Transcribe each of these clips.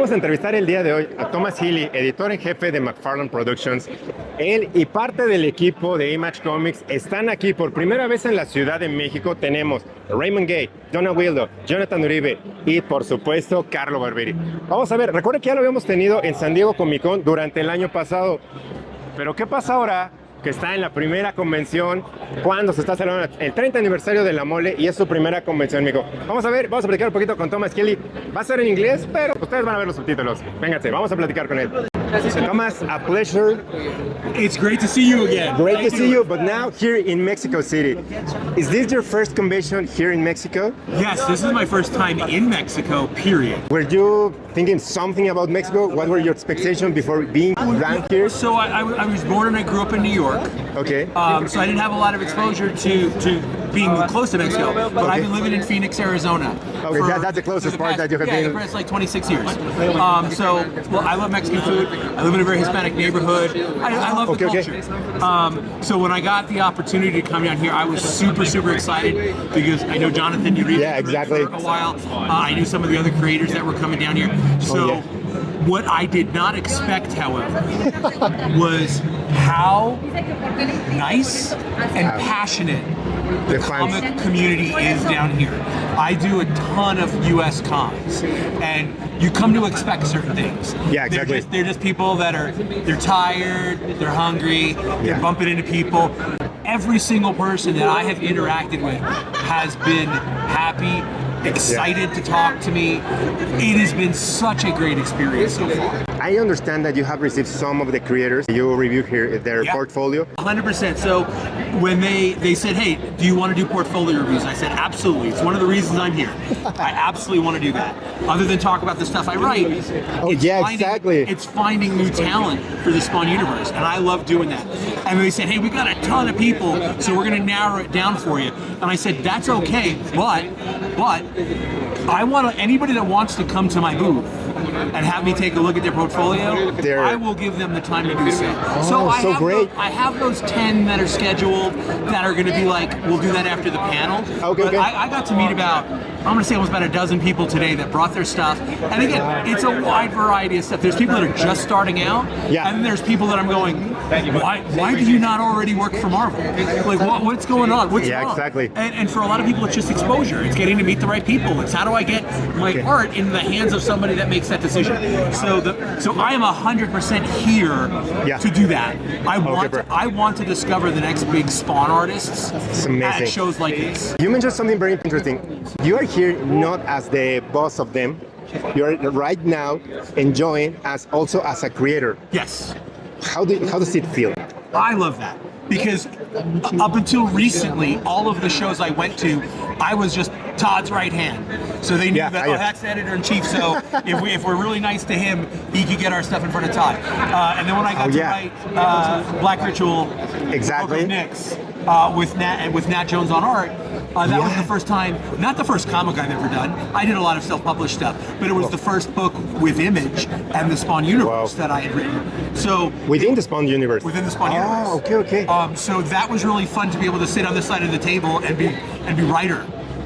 Vamos a entrevistar el día de hoy a Thomas Healy, editor en jefe de McFarlane Productions. Él y parte del equipo de Image Comics están aquí por primera vez en la Ciudad de México. Tenemos Raymond Gay, Donna Wildo, Jonathan Uribe y, por supuesto, Carlo Barberi. Vamos a ver, recuerden que ya lo habíamos tenido en San Diego Comic Con durante el año pasado. Pero ¿qué pasa ahora que está en la primera convención cuando se está celebrando el 30 aniversario de la mole y es su primera convención, amigo? Vamos a ver, vamos a platicar un poquito con Thomas Healy. Va a ser en inglés, pero ustedes van a ver los subtítulos. Vénganse, vamos a platicar con él. Thomas, a pleasure. It's great to see you again. Great to see you, but now here in Mexico City. Is this your first convention here in Mexico? Yes, this is my first time in Mexico, period. Were you thinking something about Mexico? What were your expectations before being down here? So I was born and I grew up in New York. Okay. So I didn't have a lot of exposure to being close to Mexico, but I've been living in Phoenix, Arizona. Okay, that's the closest part that you have been. Yeah, it's like 26 years. So I love Mexican food. I live in a very Hispanic neighborhood. I love the culture. So when I got the opportunity to come down here, I was super excited because I know Jonathan Uribe for a while. I knew some of the other creators that were coming down here. So what I did not expect, however, was how nice and passionate the comic community is down here. I do a ton of US cons, and you come to expect certain things. Yeah, exactly. They're just people that they're tired, they're hungry, they're bumping into people. Every single person that I have interacted with has been happy, excited to talk to me. It has been such a great experience so far. I understand that you have received some of the creators. You review here their portfolio. 100%. So when they said, hey, do you want to do portfolio reviews? I said, absolutely. It's one of the reasons I'm here. I absolutely want to do that. Other than talk about the stuff I write, it's finding new talent for the Spawn universe. And I love doing that. And they said, hey, we got a ton of people, so we're going to narrow it down for you. And I said, that's okay, but I want anybody that wants to come to my booth and have me take a look at their portfolio, I will give them the time to do so. I have those 10 that are scheduled that are going to be like, we'll do that after the panel. I got to meet I'm going to say almost about a dozen people today that brought their stuff. And again, it's a wide variety of stuff. There's people that are just starting out, and then there's people that I'm going, why do you not already work for Marvel? Like, what's going on? What's wrong? Exactly. And for a lot of people, it's just exposure. It's getting to meet the right people. It's how do I get my art in the hands of somebody that makes that decision. So I am 100% here to do that. I want to discover the next big Spawn artists at shows like this. You mentioned something very interesting. You are here not as the boss of them. You are right now enjoying also as a creator. Yes. How does it feel? I love that. Because up until recently, all of the shows I went to, I was just Todd's right hand. So they knew that, that's the editor-in-chief, so if we're really nice to him, he could get our stuff in front of Todd. And then when I got to write Black Ritual, Book of Nyx, with Nat Jones on art, that was the first time, not the first comic I've ever done. I did a lot of self-published stuff, but it was the first book with Image and the Spawn universe that I had written. So within the Spawn universe. Within the Spawn universe. Okay. So that was really fun to be able to sit on this side of the table and be writer.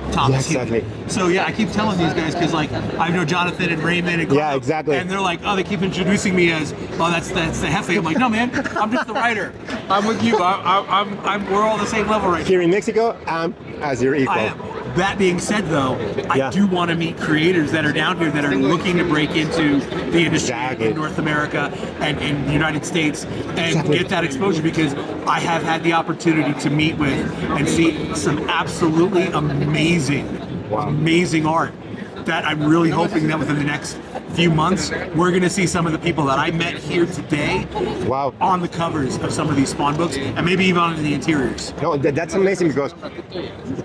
Thomas Healy. So I keep telling these guys because like I know Jonathan and Raymond and Carlo, and they're like, they keep introducing me as, that's the Hefe. I'm like, no man, I'm just the writer. I'm with you. We're all the same level right here in Mexico. I'm as your equal. I am. That being said, though, I do want to meet creators that are down here that are looking to break into the industry in North America and in the United States and get that exposure because I have had the opportunity to meet with and see some absolutely amazing art that I'm really hoping that within the next few months, we're going to see some of the people that I met here today on the covers of some of these Spawn books and maybe even on the interiors. No, that's amazing because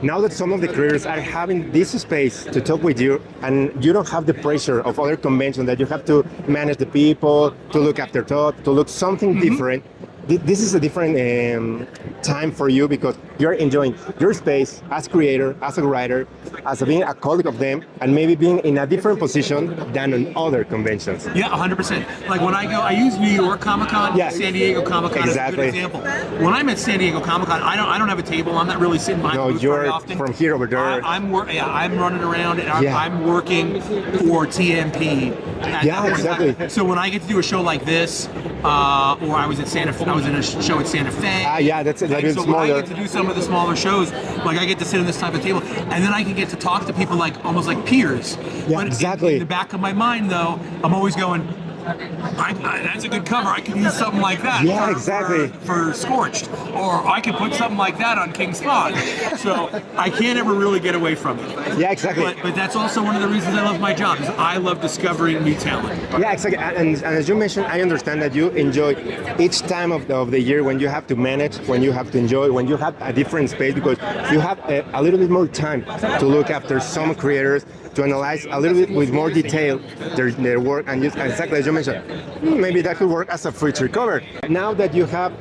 now that some of the creators are having this space to talk with you and you don't have the pressure of other conventions that you have to manage the people, to look after Todd, to look something different, this is a different time for you because you're enjoying your space as creator, as a writer, as being a colleague of them, and maybe being in a different position than on other conventions. Yeah, 100%. Like when I go, I use New York Comic Con, San Diego Comic Con exactly. as a good example. When I'm at San Diego Comic Con, I don't have a table. I'm not really sitting behind the booth very often. From here over there. I'm running around and I'm working for TMP. Exactly. So when I get to do a show like this, or I was in a show at Santa Fe. That's so smaller. When I get to do some of the smaller shows, like I get to sit on this type of table, and then I can get to talk to people like almost like peers. Yeah, exactly. In the back of my mind, though, I'm always going, that's a good cover. I could use something like that. Exactly. For Scorched, or I could put something like that on King Spawn. So I can't ever really get away from it. Yeah, exactly. But that's also one of the reasons I love my job, is I love discovering new talent. Yeah, exactly. And as you mentioned, I understand that you enjoy each time of the year when you have to manage, when you have to enjoy, when you have a different space, because you have a little bit more time to look after some creators, to analyze a little bit with more detail their work, and exactly as you mentioned, maybe that could work as a feature cover. Now that you have,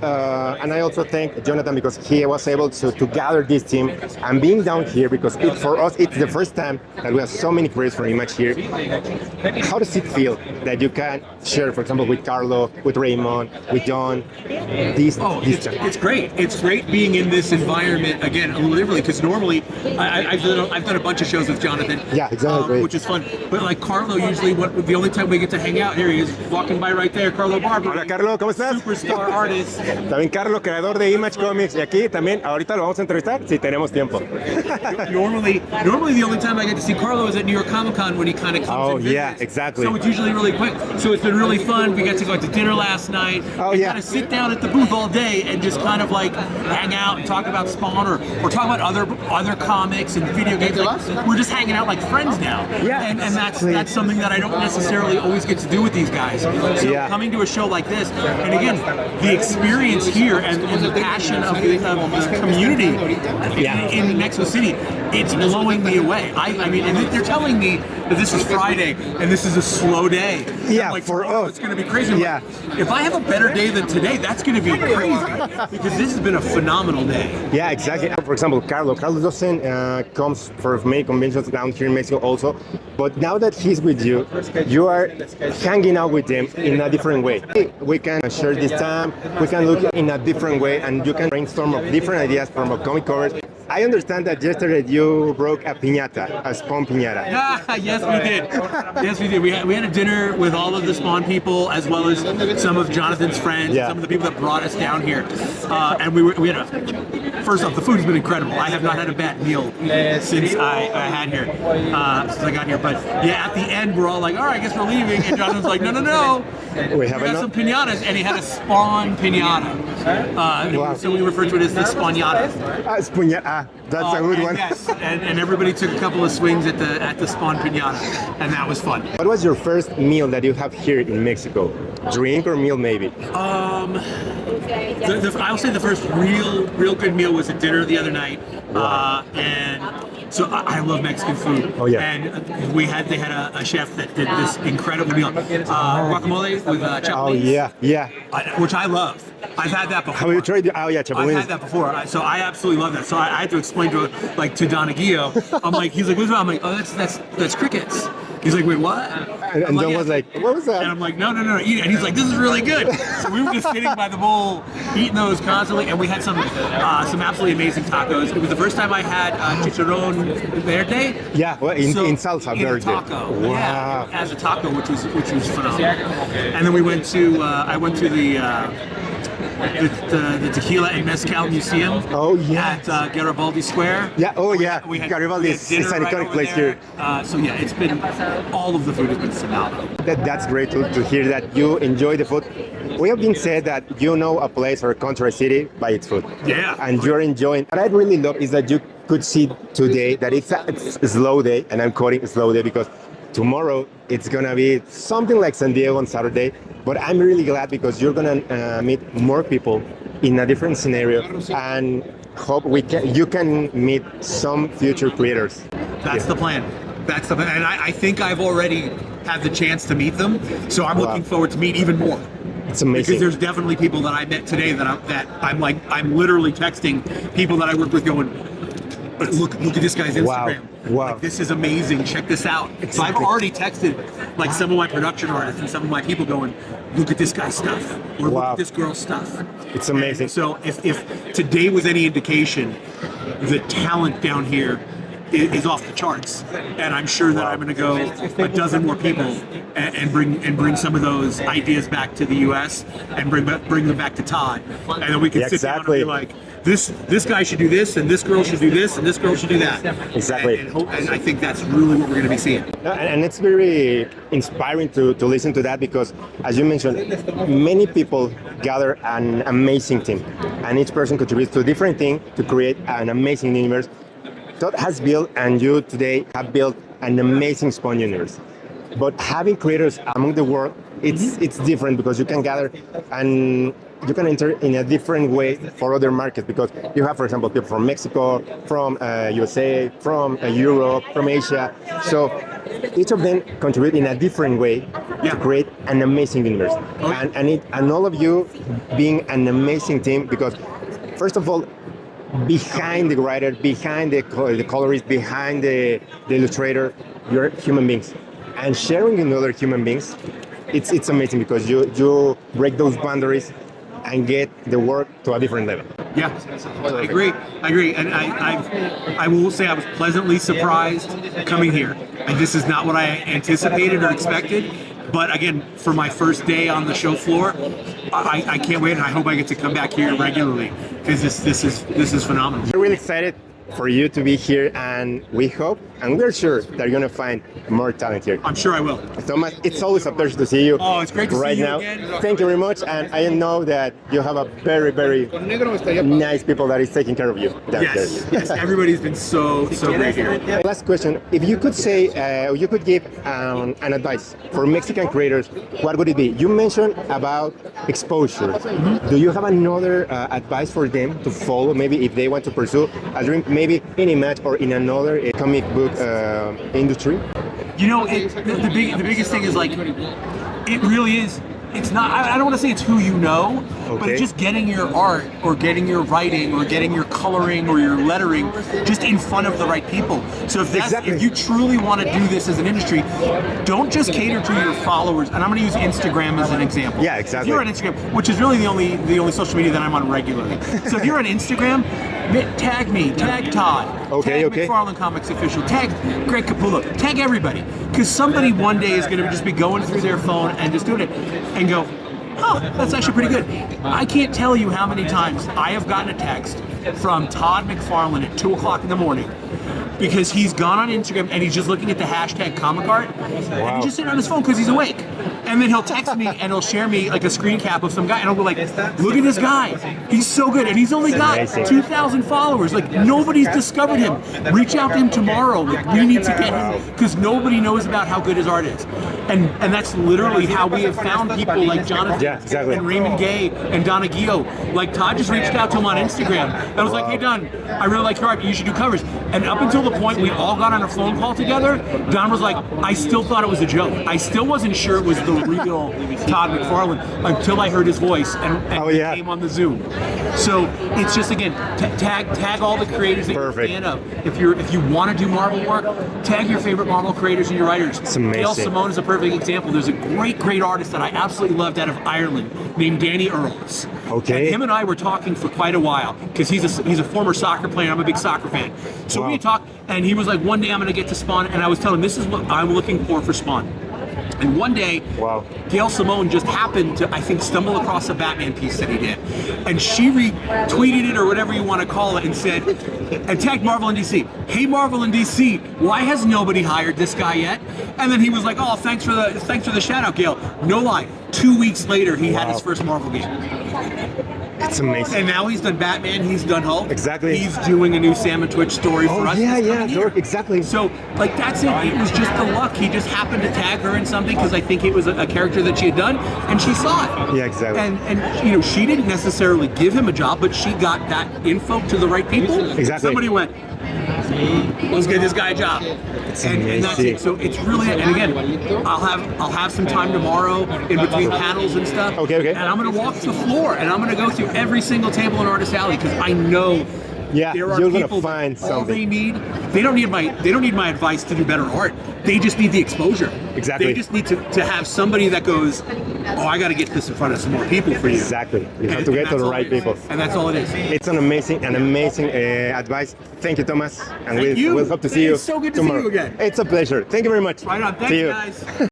and I also thank Jonathan because he was able to gather this team and being down here, because for us it's the first time that we have so many creators from Image here. How does it feel that you can share, for example, with Carlo, with Raymond, with John, it's great. It's great being in this environment again, literally, because normally I've done a bunch of shows with Jonathan. Yeah, exactly. Which is fun. But like Carlo, usually the only time we get to hang out, here he is walking by right there, Carlo Barber. Hola Carlo, ¿cómo estás? Superstar artist. También Carlo, creador de Image Comics, y aquí también ahorita lo vamos a entrevistar si tenemos tiempo. Normally the only time I get to see Carlo is at New York Comic Con when he kind of comes and visits. Yeah, exactly. So it's usually really quick. So it's been really fun. We got to go out to dinner last night. Kind of sit down at the booth all day and just kind of like hang out and talk about Spawn or talk about other comics and video games. Like, we're just hanging out like friends now. Yeah, and that's something that I don't necessarily always get to do with these guys. So coming to a show like this, and again, the experience here and the passion of the community in Mexico City, it's blowing me away. I mean, and they're telling me that this is Friday and this is a slow day. Yeah, like, for us, it's going to be crazy. Yeah. Like, if I have a better day than today, that's going to be crazy because this has been a phenomenal day. Yeah, exactly. For example, Carlo doesn't comes for many conventions down here in Mexico also, but now that he's with you, you are hanging out with him in a different way. We can share this time, we can look in a different way, and you can brainstorm of different ideas from a comic covers. I understand that yesterday you broke a piñata, a Spawn piñata. Yes, we did. Yes, we did. We had a dinner with all of the Spawn people, as well as some of Jonathan's friends, some of the people that brought us down here. And we had first off, the food has been incredible. I have not had a bad meal since I got here. But yeah, at the end, we're all like, all right, I guess we're leaving. And Jonathan's like, no. We have some piñatas, and he had a Spawn piñata. Wow. So we refer to it as the Spawnata. That's a good one. Yes, and everybody took a couple of swings at the Spawn piñata, and that was fun. What was your first meal that you have here in Mexico? Drink or meal, maybe? I'll say the first real good meal was at dinner the other night, and so I love Mexican food. Oh yeah. And they had a chef that did this incredible meal, guacamole with chapulines. Oh yeah. Which I love. I've had that before. Have you tried? Chapulines. I've had that before, so I absolutely love that. So I had to explain to Donaghio. He's like, what's that? I'm like, oh, that's crickets. He's like, wait, what? And John was like, what was that? And I'm like, no, eat it. And he's like, this is really good. So we were just sitting by the bowl, eating those constantly, and we had some absolutely amazing tacos. It was the first time I had chicharrón verde. Yeah, well, in salsa verde. Taco. Wow. Yeah, as a taco, which was phenomenal. And then I went to the Tequila and Mezcal Museum. Oh yeah. At Garibaldi Square. Yeah. Oh yeah. Garibaldi is an iconic place here. So yeah, it's been all of the food has been phenomenal. That's great to hear that you enjoy the food. We have been said that you know a place or a country or city by its food. Yeah. And you're enjoying. What I really love is that you could see today that it's a slow day, and I'm quoting slow day because tomorrow it's gonna be something like San Diego on Saturday. But I'm really glad because you're gonna meet more people in a different scenario, and hope you can meet some future creators. That's the plan. And I think I've already had the chance to meet them, so I'm looking forward to meet even more. It's amazing. Because there's definitely people that I met today that I'm literally texting people that I work with going, look at this guy's Instagram. Wow. Like, this is amazing. Check this out. Exactly. So I've already texted like some of my production artists and some of my people going, look at this guy's stuff, or look at this girl's stuff. It's amazing. And so if today was any indication, the talent down here is off the charts, and I'm sure that I'm going to go a dozen more people and bring some of those ideas back to the U.S. and bring them back to Todd, and then we can sit down and be like, this guy should do this, and this girl should do this, and this girl should do that. Exactly. And I think that's really what we're going to be seeing. And it's very inspiring to listen to that, because, as you mentioned, many people gather an amazing team, and each person contributes to a different thing to create an amazing universe. Todd has built, and you today have built, an amazing Spawn universe. But having creators among the world, it's different, because you can gather and you can enter in a different way for other markets, because you have, for example, people from Mexico, from USA, from Europe, from Asia. So each of them contribute in a different way to create an amazing universe. And all of you being an amazing team, because first of all, behind the writer, behind the colorist, behind the illustrator, you're human beings. And sharing with other human beings, it's amazing, because you break those boundaries and get the work to a different level. Yeah, I agree. And I will say I was pleasantly surprised coming here. And this is not what I anticipated or expected. But again, for my first day on the show floor, I can't wait, and I hope I get to come back here regularly, because this is phenomenal. We're really excited for you to be here, and we hope, and we're sure that you're going to find more talent here. I'm sure I will. Thomas, it's always a pleasure to see you. Oh, it's great to right see you now. again. Thank you very much, and I know that you have a very, very nice people that is taking care of you downstairs. Yes, everybody's been so great here. Last question: if you could say, you could give an advice for Mexican creators, what would it be? You mentioned about exposure. Do you have another advice for them to follow? Maybe if they want to pursue a dream, maybe in Image or in another comic book industry? You know, the biggest thing is, like, it really is. It's not, I don't want to say it's who you know, but it's just getting your art or getting your writing or getting your coloring or your lettering just in front of the right people. So if you truly want to do this as an industry, don't just cater to your followers. And I'm going to use Instagram as an example. Yeah, exactly. If you're on Instagram, which is really the only social media that I'm on regularly. So if you're on Instagram, tag me, tag Todd, tag McFarlane Comics Official, tag Greg Capullo, tag everybody. Because somebody one day is going to just be going through their phone and just doing it and go, oh, that's actually pretty good. I can't tell you how many times I have gotten a text from Todd McFarlane at 2 o'clock in the morning, because he's gone on Instagram and he's just looking at the hashtag comic art, and he's just sitting on his phone because he's awake. And then he'll text me and he'll share me like a screen cap of some guy, and I'll be like, look at this guy, he's so good, and he's only got 2,000 followers. Like, nobody's discovered him. Reach out to him tomorrow. Like, we need to get him, because nobody knows about how good his art is. And that's literally how we have found people like Jonathan and Raymond Gay and Donna Gio. Like, Todd just reached out to him on Instagram and I was like, hey Don, I really like your art, you should do covers. And up until the point we all got on a phone call together, Don was like, I still thought it was a joke. I still wasn't sure it was the real Todd McFarlane until I heard his voice and he came on the Zoom. So it's just, again, tag all the creators that you're a fan of. If you want to do Marvel work, tag your favorite Marvel creators and your writers. It's amazing. Gail Simone is a perfect example. There's a great artist that I absolutely loved out of Ireland named Danny Earls. Okay. And him and I were talking for quite a while, because he's a former soccer player. I'm a big soccer fan. So we talked, and he was like, one day I'm going to get to Spawn, and I was telling him, this is what I'm looking for Spawn. And one day, Gail Simone just happened to, I think, stumble across a Batman piece that he did. And she retweeted it, or whatever you want to call it, and said, and tagged Marvel and DC. Hey, Marvel and DC, why has nobody hired this guy yet? And then he was like, oh, thanks for the shout out, Gail. No lie, 2 weeks later, he had his first Marvel game. It's amazing. And now he's done Batman, he's done Hulk. Exactly. He's doing a new Sam and Twitch story for us. Exactly. So, like, that's it. It was just the luck. He just happened to tag her in something, because I think it was a character that she had done, and she saw it. Yeah, exactly. And you know, she didn't necessarily give him a job, but she got that info to the right people. Exactly. Somebody went, let's get this guy a job. and that's it. So it's really, and again, I'll have some time tomorrow in between panels and stuff. Okay. And I'm going to walk the floor, and I'm going to go through every single table in Artist Alley because I know. Yeah, there are you're people gonna find all something. they don't need my advice to do better art. They just need the exposure. Exactly. They just need to have somebody that goes, oh, I got to get this in front of some more people for you. Exactly. You have to get to the right people. And that's all it is. It's an amazing advice. Thank you, Thomas. And Thank you. we'll hope to see you It's so good to tomorrow. see you again. It's a pleasure. Thank you very much. Right on. Thanks, See you. guys.